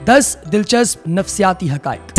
10 दिलचस्प नफ्सियाती हकायक।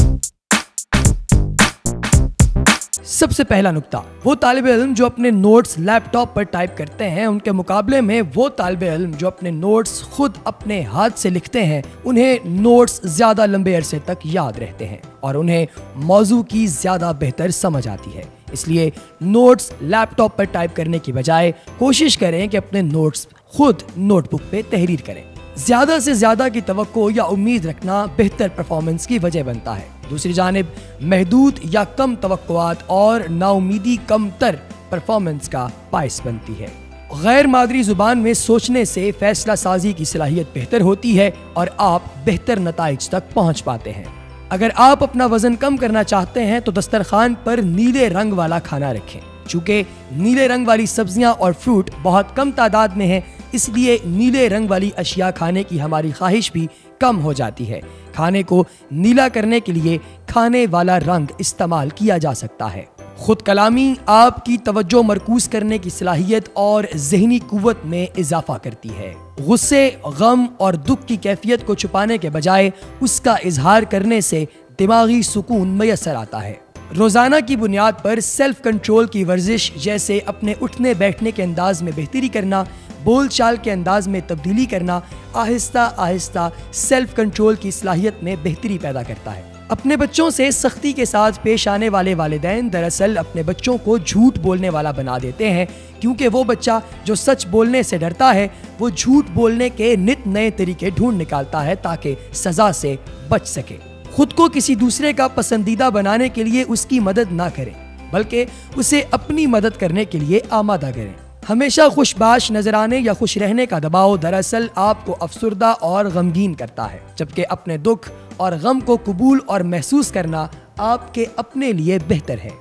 सबसे पहला नुक्ता, वो तालिब इल्म जो अपने नोट्स लैपटॉप पर टाइप करते हैं, उनके मुकाबले में वो तालिब इल्म जो अपने नोट्स खुद अपने हाथ से लिखते हैं, उन्हें नोट्स ज्यादा लंबे अरसे तक याद रहते हैं और उन्हें मौजू की ज्यादा बेहतर समझ आती है। इसलिए नोट्स लैपटॉप पर टाइप करने की बजाय कोशिश करें कि अपने नोट्स खुद नोटबुक पे तहरीर करें। ज्यादा से ज्यादा की तवक्को या उम्मीद रखना बेहतर परफॉर्मेंस की वजह बनता है। दूसरी जानिब महदूद या कम तवक्कुआत और नाउमीदी कम तर परफॉर्मेंस का बाइस बनती है। गैर मादरी जुबान में सोचने से फैसला साजी की सलाहियत बेहतर होती है और आप बेहतर नताइज तक पहुंच पाते हैं। अगर आप अपना वजन कम करना चाहते हैं तो दस्तरखान पर नीले रंग वाला खाना रखें। चूंकि नीले रंग वाली सब्जियां और फ्रूट बहुत कम तादाद में हैं, इसलिए नीले रंग वाली अशिया खाने की हमारी ख्वाहिश भी कम हो जाती है। खाने को नीला करने के लिए खाने वाला रंग इस्तेमाल किया जा सकता है। खुद कलामी आपकी तवज्जो मरकूज करने की सलाहियत और ज़हनी कुव्वत में इजाफा करती है। गुस्से, गम और दुख की कैफियत को छुपाने के बजाय उसका इजहार करने से दिमागी सुकून मैसर आता है। रोजाना की बुनियाद पर सेल्फ कंट्रोल की वर्जिश, जैसे अपने उठने बैठने के अंदाज में बेहतरी करना, बोल चाल के अंदाज में तब्दीली करना, आहिस्ता आहिस्ता सेल्फ कंट्रोल की सलाहियत में बेहतरी पैदा करता है। अपने बच्चों से सख्ती के साथ पेश आने वाले वालिदैन दरअसल अपने बच्चों को झूठ बोलने वाला बना देते हैं, क्योंकि वो बच्चा जो सच बोलने से डरता है वो झूठ बोलने के नित नए तरीके ढूंढ निकालता है ताकि सजा से बच सके। खुद को किसी दूसरे का पसंदीदा बनाने के लिए उसकी मदद ना करें, बल्कि उसे अपनी मदद करने के लिए आमादा करें। हमेशा खुशबाश नजर आने या खुश रहने का दबाव दरअसल आपको अफसुर्दा और गमगीन करता है, जबकि अपने दुख और गम को कबूल और महसूस करना आपके अपने लिए बेहतर है।